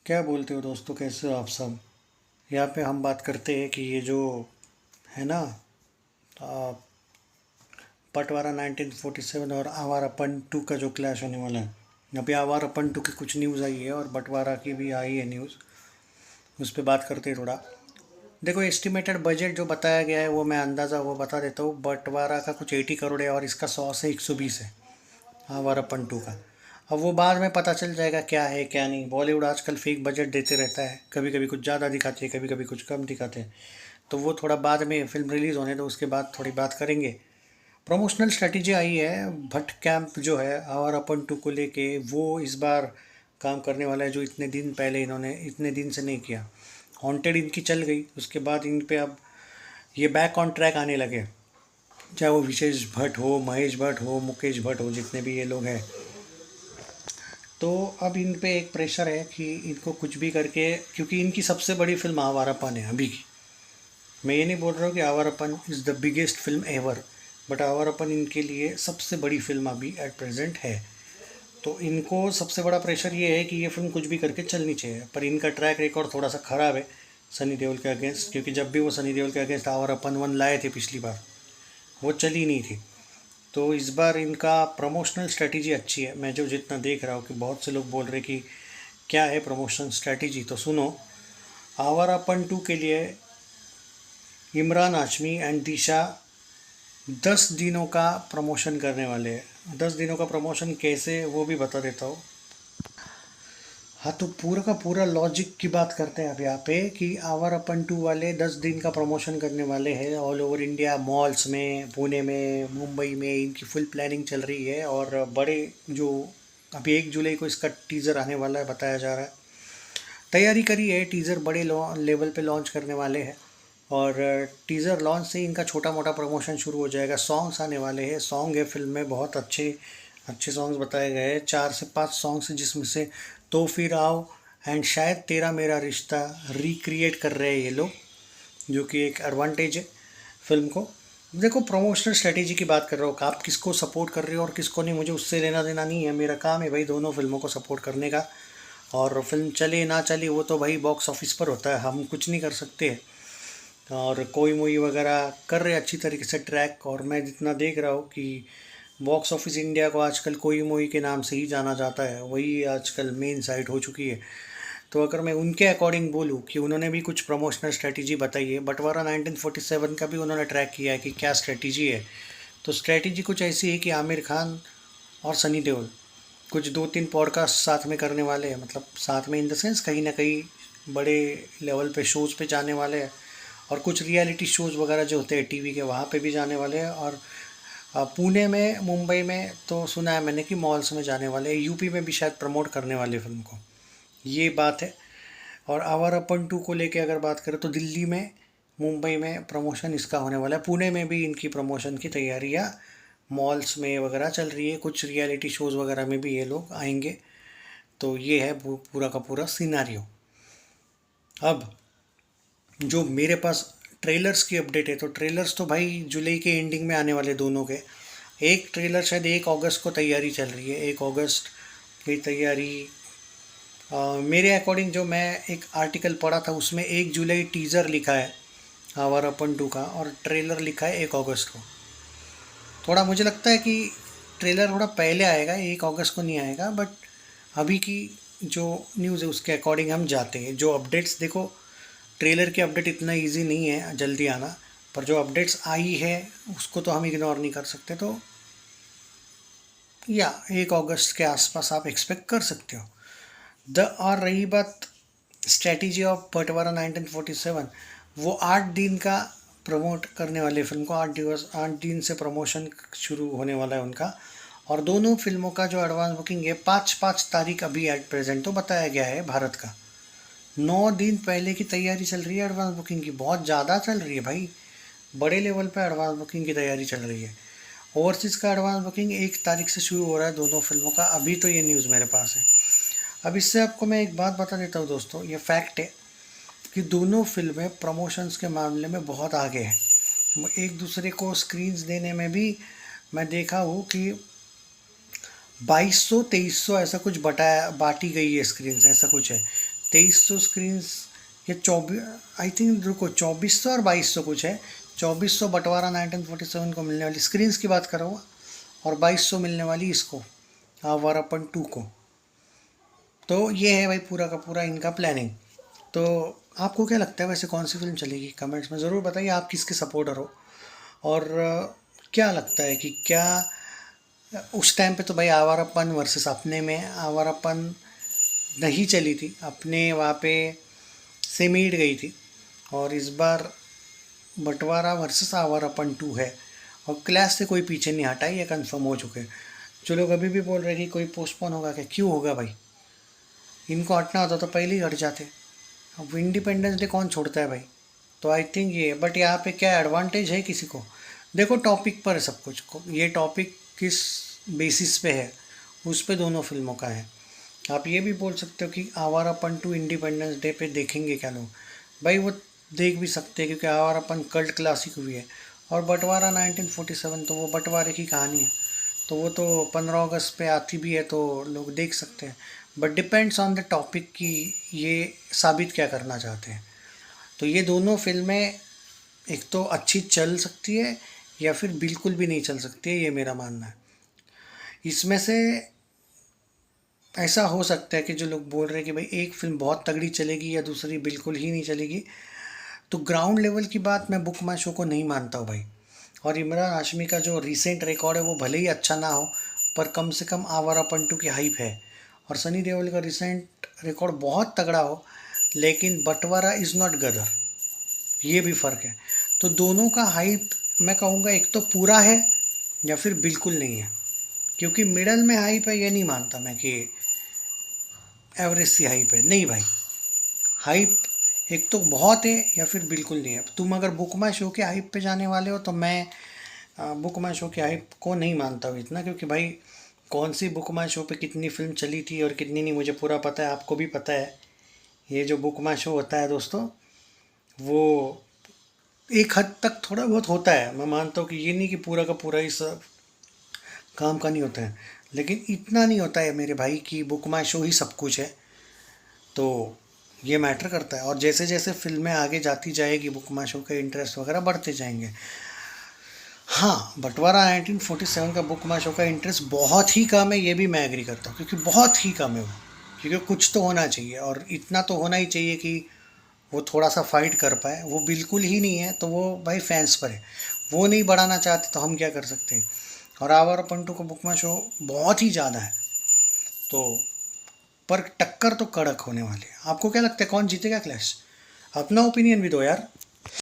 क्या बोलते हो दोस्तों, कैसे हो आप सब। यहाँ पे हम बात करते हैं कि ये जो है ना, आ, पटवारा 1947 और आवारापन 2 का जो क्लैश होने वाला है। अभी आवारापन 2 की कुछ न्यूज़ आई है और बंटवारा की भी आई है न्यूज़। उस पर बात करते हैं थोड़ा। देखो, एस्टिमेटेड बजट जो बताया गया है वो मैं अंदाज़ा वो बता देता हूँ। बंटवारा का कुछ 80 करोड़ है और इसका 100 से 120 है आवारापन 2 का। अब वो बाद में पता चल जाएगा क्या है क्या नहीं। बॉलीवुड आजकल फेक बजट देते रहता है, कभी कभी कुछ ज़्यादा दिखाते हैं, कभी कभी कुछ कम दिखाते हैं। तो वो थोड़ा बाद में फिल्म रिलीज़ होने दो, उसके बाद थोड़ी बात करेंगे। प्रमोशनल स्ट्रेटजी आई है। भट्ट कैंप जो है आवारापन 2 को लेके, वो इस बार काम करने वाला है, जो इतने दिन पहले इन्होंने इतने दिन से नहीं किया। हॉन्टेड इनकी चल गई, उसके बाद इन पे अब ये बैक ऑन ट्रैक आने लगे। चाहे वो विशेष भट्ट हो, महेश भट्ट हो, मुकेश भट्ट हो, जितने भी ये लोग हैं। तो अब इन पे एक प्रेशर है कि इनको कुछ भी करके, क्योंकि इनकी सबसे बड़ी फिल्म आवारापन है अभी की। मैं ये नहीं बोल रहा हूँ कि Awarapan is the biggest film ever, but Awarapan इनके लिए सबसे बड़ी फिल्म अभी एट प्रेजेंट है। तो इनको सबसे बड़ा प्रेशर ये है कि ये फिल्म कुछ भी करके चलनी चाहिए, पर इनका ट्रैक रिकॉर्ड थोड़ा सा ख़राब है सनी देओल के अगेंस्ट। क्योंकि जब भी वो सनी देओल के अगेंस्ट आवारापन 1 लाए थे पिछली बार, वो चली नहीं थी। तो इस बार इनका प्रमोशनल स्ट्रेटजी अच्छी है। मैं जो जितना देख रहा हूँ कि बहुत से लोग बोल रहे कि क्या है प्रमोशन स्ट्रेटजी, तो सुनो। आवारापन 2 के लिए इमरान हाशमी एंड दिशा 10 दिनों का प्रमोशन करने वाले हैं। 10 दिनों का प्रमोशन कैसे, वो भी बता देता हूँ। हाँ, तो पूरा का पूरा लॉजिक की बात करते हैं अब यहाँ पे कि आवारापन 2 वाले 10 दिन का प्रमोशन करने वाले हैं ऑल ओवर इंडिया। मॉल्स में, पुणे में, मुंबई में इनकी फुल प्लानिंग चल रही है। और बड़े जो अभी 1 जुलाई को इसका टीज़र आने वाला है, बताया जा रहा है। तैयारी करी है, टीज़र बड़े लेवल पे लॉन्च करने वाले हैं। और टीज़र लॉन्च से ही इनका छोटा मोटा प्रमोशन शुरू हो जाएगा। सॉन्ग्स आने वाले हैं, सॉन्ग है फिल्म में, बहुत अच्छे अच्छे सॉन्ग्स बताए गए हैं। 4 से 5 सॉन्ग्स हैं, जिसमें से तो फिर आओ एंड शायद तेरा मेरा रिश्ता रिक्रिएट कर रहे हैं ये लोग, जो कि एक एडवांटेज है फिल्म को। देखो, प्रमोशनल स्ट्रेटेजी की बात कर रहा हूँ, आप किसको सपोर्ट कर रहे हो और किसको नहीं, मुझे उससे लेना देना नहीं है। मेरा काम है भाई दोनों फिल्मों को सपोर्ट करने का। और फिल्म चले ना चले वो तो भाई बॉक्स ऑफिस पर होता है, हम कुछ नहीं कर सकते। और कोई मूवी वगैरह कर रहे अच्छी तरीके से ट्रैक। और मैं जितना देख रहा हूँ कि बॉक्स ऑफिस इंडिया को आजकल कोई मूवी के नाम से ही जाना जाता है, वही आजकल मेन साइट हो चुकी है। तो अगर मैं उनके अकॉर्डिंग बोलूँ कि उन्होंने भी कुछ प्रमोशनल स्ट्रेटजी बताई है, बंटवारा 1947 का भी उन्होंने ट्रैक किया है कि क्या स्ट्रेटजी है। तो स्ट्रेटजी कुछ ऐसी है कि आमिर खान और सनी देओल कुछ 2-3 पॉडकास्ट साथ में करने वाले हैं। मतलब साथ में इन द सेंस कहीं ना कहीं बड़े लेवल पे शोज़ पे जाने वाले हैं। और कुछ रियलिटी शोज़ वगैरह जो होते हैं टीवी के, वहाँ पे भी जाने वाले हैं। और पुणे में, मुंबई में तो सुना है मैंने कि मॉल्स में जाने वाले हैं। यूपी में भी शायद प्रमोट करने वाले फिल्म को, ये बात है। और आवारापन 2 को लेके अगर बात करें तो दिल्ली में, मुंबई में प्रमोशन इसका होने वाला है। पुणे में भी इनकी प्रमोशन की तैयारियाँ मॉल्स में वगैरह चल रही है। कुछ रियलिटी शोज़ वगैरह में भी ये लोग आएंगे। तो ये है पूरा का पूरा सिनारियो। अब जो मेरे पास ट्रेलर्स की अपडेट है, तो ट्रेलर्स तो भाई जुलाई के एंडिंग में आने वाले दोनों के। एक ट्रेलर शायद 1 अगस्त को तैयारी चल रही है, 1 अगस्त की तैयारी। मेरे अकॉर्डिंग जो मैं एक आर्टिकल पढ़ा था, उसमें 1 जुलाई टीज़र लिखा है आवारापन 2 का, और ट्रेलर लिखा है 1 अगस्त को। थोड़ा मुझे लगता है कि ट्रेलर थोड़ा पहले आएगा, 1 अगस्त को नहीं आएगा। बट अभी की जो न्यूज़ है उसके अकॉर्डिंग हम जाते हैं। जो अपडेट्स देखो, ट्रेलर की अपडेट इतना इजी नहीं है जल्दी आना, पर जो अपडेट्स आई है उसको तो हम इग्नोर नहीं कर सकते। तो या 1 अगस्त के आसपास आप एक्सपेक्ट कर सकते हो। और रही बात स्ट्रेटजी ऑफ बंटवारा 1947, वो 8 दिन का प्रमोट करने वाले फिल्म को, 8 दिवस 8 दिन से प्रमोशन शुरू होने वाला है उनका। और दोनों फिल्मों का जो एडवांस बुकिंग है, 5-5 तारीख अभी एट प्रेजेंट तो बताया गया है भारत का। 9 दिन पहले की तैयारी चल रही है एडवांस बुकिंग की, बहुत ज़्यादा चल रही है भाई। बड़े लेवल पे एडवांस बुकिंग की तैयारी चल रही है। ओवरसीज़ का एडवांस बुकिंग 1 तारीख से शुरू हो रहा है दोनों फिल्मों का, अभी तो ये न्यूज़ मेरे पास है। अब इससे आपको मैं एक बात बता देता हूँ दोस्तों, ये फैक्ट है कि दोनों फिल्में प्रमोशंस के मामले में बहुत आगे हैं। एक दूसरे को स्क्रीन्स देने में भी मैं देखा हूँ कि 2200-2300 ऐसा कुछ बांटी गई है स्क्रीन्स, ऐसा कुछ है। 2300 स्क्रीन्स या 24, आई थिंक रुको 2400 और 2200 कुछ है। 2400 बंटवारा 1947 को मिलने वाली स्क्रीन्स की बात कर रहा हूँ, और 2200 मिलने वाली इसको आवारापन 2 को। तो ये है भाई पूरा का पूरा इनका प्लानिंग। तो आपको क्या लगता है वैसे कौन सी फिल्म चलेगी? कमेंट्स में ज़रूर बताइए आप किसके सपोर्टर हो। और क्या लगता है कि क्या उस टाइम पे तो भाई आवारापन वर्सेस अपने में आवारापन नहीं चली थी, अपने वहाँ पे से मीट गई थी, और इस बार बंटवारा वर्सेस आवारापन 2 है, और क्लास से कोई पीछे नहीं हटा, ये कंफर्म हो चुके हैं। जो लोग अभी भी बोल रहे हैं कि कोई पोस्टपोन होगा, क्या क्यों होगा भाई? इनको हटना होता तो पहले ही हट जाते। अब इंडिपेंडेंस डे कौन छोड़ता है भाई? तो आई थिंक ये, बट यहाँ पे क्या एडवांटेज है किसी को? देखो टॉपिक पर है सब कुछ, ये टॉपिक किस बेसिस पे है उस पे दोनों फिल्मों का है। आप ये भी बोल सकते हो कि आवारापन 2 इंडिपेंडेंस डे पे देखेंगे क्या लोग? भाई वो देख भी सकते हैं, क्योंकि आवारापन कल्ट क्लासिक हुई है, और बंटवारा 1947 तो वो बंटवारे की कहानी है, तो वो तो 15 अगस्त पे आती भी है, तो लोग देख सकते हैं। But depends on the topic कि ये साबित क्या करना चाहते हैं। तो ये दोनों फिल्में एक तो अच्छी चल सकती है, या फिर बिल्कुल भी नहीं चल सकती है, ये मेरा मानना है। इसमें से ऐसा हो सकता है कि जो लोग बोल रहे हैं कि भाई एक फिल्म बहुत तगड़ी चलेगी या दूसरी बिल्कुल ही नहीं चलेगी, तो ग्राउंड लेवल की बात मैं बुक माई शो को नहीं मानता हूँ भाई। और इमरान हाशमी का जो रिसेंट रिकॉर्ड है वो भले ही अच्छा ना हो, पर कम से कम आवारापन 2 की हाइप है। और सनी देओल का रिसेंट रिकॉर्ड बहुत तगड़ा हो, लेकिन बंटवारा इज़ नॉट गदर, ये भी फ़र्क है। तो दोनों का हाइप मैं कहूँगा एक तो पूरा है, या फिर बिल्कुल नहीं है। क्योंकि मिडल में हाइप है ये नहीं मानता मैं कि एवरेज सी हाइप है, नहीं भाई। हाइप एक तो बहुत है, या फिर बिल्कुल नहीं है। तुम अगर बुक माई शो के हाइप पे जाने वाले हो तो मैं बुक माई शो के हाइप को नहीं मानता हूँ इतना, क्योंकि भाई कौन सी बुक माई शो पे कितनी फिल्म चली थी और कितनी नहीं मुझे पूरा पता है, आपको भी पता है। ये जो बुक माई शो होता है दोस्तों, वो एक हद तक थोड़ा बहुत होता है, मैं मानता हूँ कि ये नहीं कि पूरा का पूरा इस काम का नहीं होता है, लेकिन इतना नहीं होता है मेरे भाई कि बुक माई शो ही सब कुछ है। तो ये मैटर करता है, और जैसे जैसे फिल्में आगे जाती जाएगी बुक माई शो के इंटरेस्ट वगैरह बढ़ते जाएंगे। हाँ, बंटवारा 1947 का बुक माई शो का इंटरेस्ट बहुत ही कम है, ये भी मैं एग्री करता हूँ, क्योंकि बहुत ही कम है वो। क्योंकि कुछ तो होना चाहिए, और इतना तो होना ही चाहिए कि वो थोड़ा सा फाइट कर पाए। वो बिल्कुल ही नहीं है, तो वो भाई फैंस पर है। वो नहीं बढ़ाना चाहते तो हम क्या कर सकते हैं? और आवारा पंटू का बुक माई शो बहुत ही ज़्यादा है, तो पर टक्कर तो कड़क होने वाली है। आपको क्या लगता है कौन जीतेगा क्लैश? अपना ओपिनियन भी दो यार।